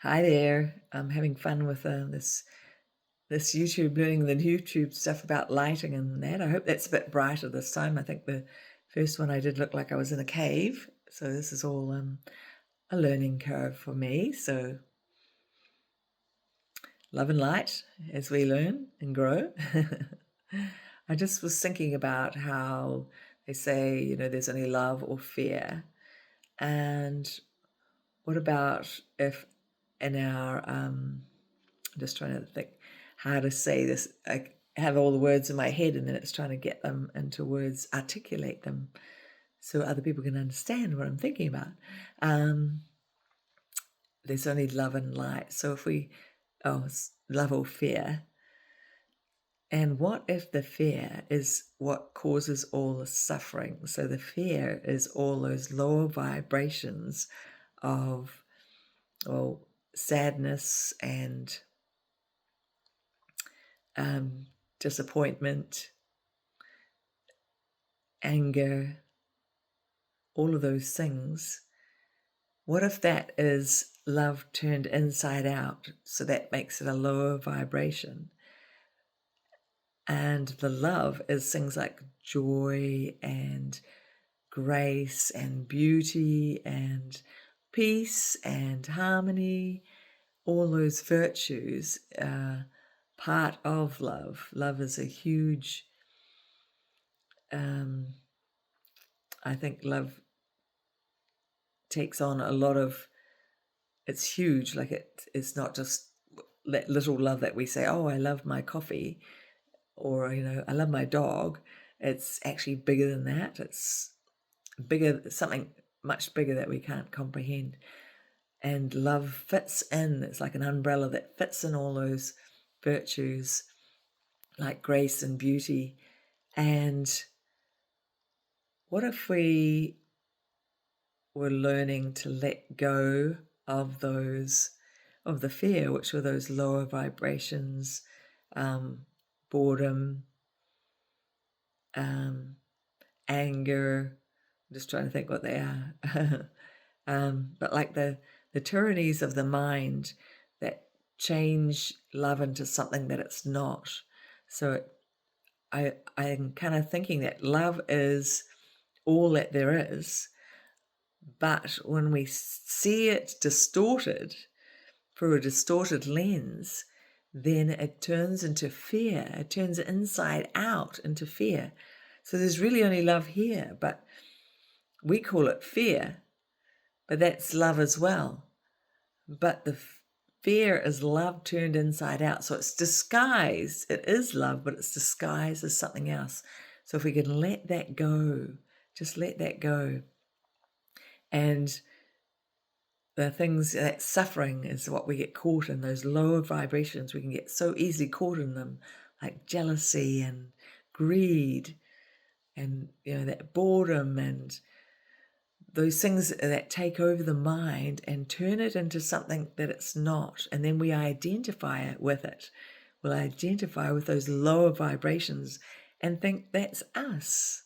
Hi there. I'm having fun with this YouTube, learning the YouTube stuff about lighting and that. I hope that's a bit brighter this time. I think the first one I did look like I was in a cave, so this is all a learning curve for me. So love and light as we learn and grow. I just was thinking about how they say, there's only love or fear, and what about if in our I'm just trying to think how to say this. I have all the words in my head, and then it's trying to get them into words, articulate them, so other people can understand what I'm thinking about. Um, there's only love and light. So if it's love or fear. And what if the fear is what causes all the suffering? So the fear is all those lower vibrations of, well, sadness and um, disappointment, anger, all of those things. What if that is love turned inside out? So that makes it a lower vibration. And the love is things like joy and grace and beauty and peace and harmony. All those virtues are part of love. Love is a huge, I think love takes on a lot of, it's huge. Like it's not just that little love that we say, oh, I love my coffee, or, I love my dog. It's actually bigger than that. It's bigger, something much bigger that we can't comprehend. And love fits in. It's like an umbrella that fits in all those virtues, like grace and beauty. And what if we were learning to let go of the fear, which were those lower vibrations, boredom, anger. I'm just trying to think what they are. But like the tyrannies of the mind that change love into something that it's not. So I'm kind of thinking that love is all that there is, but when we see it distorted through a distorted lens, then it turns into fear. It turns inside out into fear. So there's really only love here, but we call it fear, but that's love as well. But the fear is love turned inside out. So it's disguised. It is love, but it's disguised as something else. So if we can let that go, just let that go. And the things, that suffering is what we get caught in, those lower vibrations. We can get so easily caught in them, like jealousy and greed and, that boredom and those things that take over the mind and turn it into something that it's not. And then we identify it with it. We'll identify with those lower vibrations and think that's us.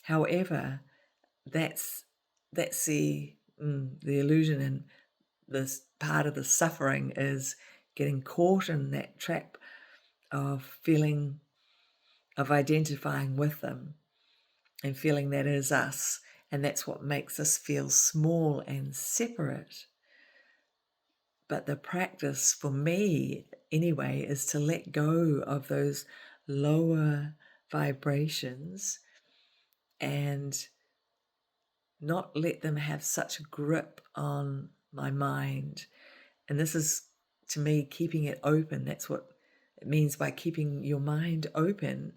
However, that's the illusion, and this part of the suffering is getting caught in that trap of feeling, of identifying with them and feeling that is us, and that's what makes us feel small and separate. But the practice for me anyway is to let go of those lower vibrations and not let them have such a grip on my mind. And this is, to me, keeping it open. That's what it means by keeping your mind open.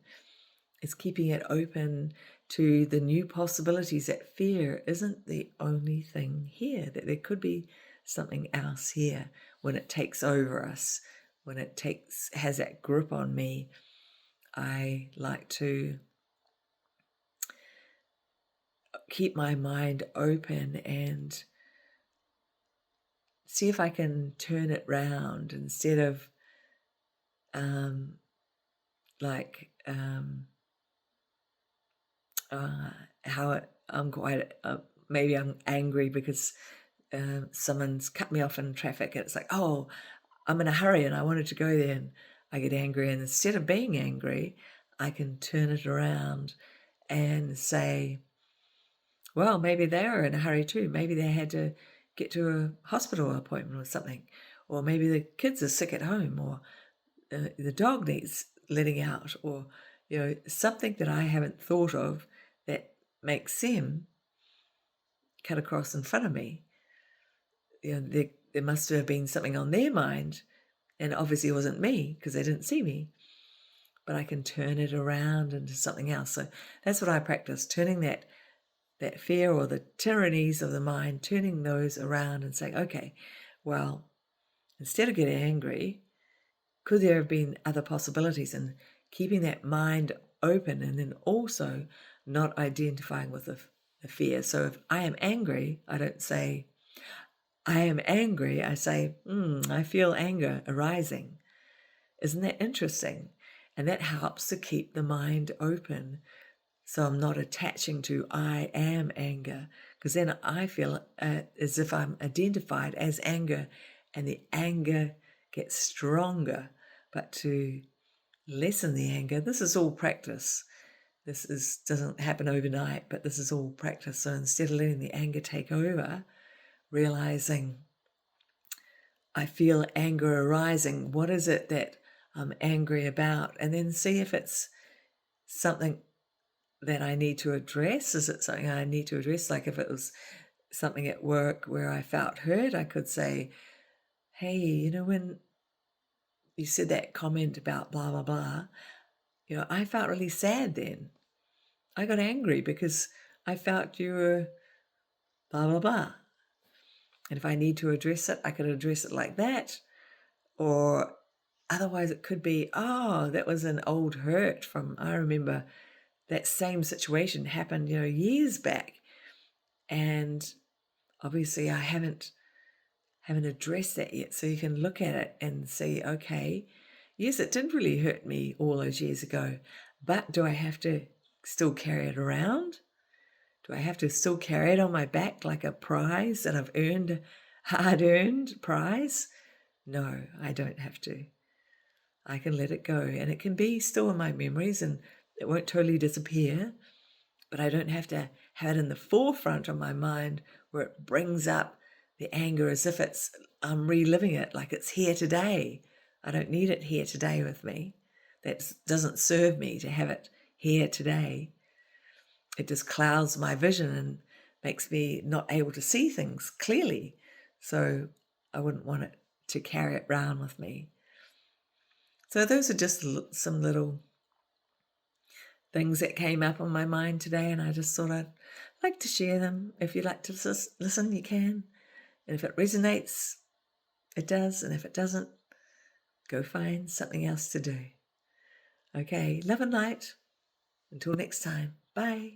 It's keeping it open to the new possibilities, that fear isn't the only thing here, that there could be something else here when it takes over us, when it has that grip on me. I like to keep my mind open and see if I can turn it round instead of like how I'm quite maybe I'm angry because someone's cut me off in traffic, and it's like, oh, I'm in a hurry and I wanted to go there, and I get angry. And instead of being angry, I can turn it around and say, well, maybe they were in a hurry too. Maybe they had to get to a hospital appointment or something. Or maybe the kids are sick at home, or the dog needs letting out, or something that I haven't thought of that makes them cut across in front of me. There must have been something on their mind, and obviously it wasn't me because they didn't see me. But I can turn it around into something else. So that's what I practice, turning that fear or the tyrannies of the mind, turning those around and saying, okay, well, instead of getting angry, could there have been other possibilities? And keeping that mind open, and then also not identifying with the fear. So if I am angry, I don't say, I am angry. I say, I feel anger arising. Isn't that interesting? And that helps to keep the mind open. So I'm not attaching to I am anger, because then I feel as if I'm identified as anger, and the anger gets stronger. But to lessen the anger, this is all practice. Doesn't happen overnight, but this is all practice. So instead of letting the anger take over, realizing I feel anger arising. What is it that I'm angry about? And then see if it's something that I need to address. Is it something I need to address? Like if it was something at work where I felt hurt, I could say, hey, when you said that comment about blah, blah, blah, I felt really sad then. I got angry because I felt you were blah, blah, blah. And if I need to address it, I could address it like that. Or otherwise it could be, oh, that was an old hurt from, I remember that same situation happened, years back. And obviously I haven't addressed that yet. So you can look at it and see, okay, yes, it did really hurt me all those years ago, but do I have to still carry it around? Do I have to still carry it on my back like a prize that I've earned, hard-earned prize? No, I don't have to. I can let it go, and it can be still in my memories, and it won't totally disappear, but I don't have to have it in the forefront of my mind where it brings up the anger as if I'm reliving it like it's here today. I don't need it here today with me. That doesn't serve me to have it here today. It just clouds my vision and makes me not able to see things clearly. So I wouldn't want it to carry it around with me. So those are just some little things that came up on my mind today, and I just thought I'd like to share them. If you'd like to listen, you can. And if it resonates, it does. And if it doesn't, go find something else to do. Okay, love and light. Until next time. Bye.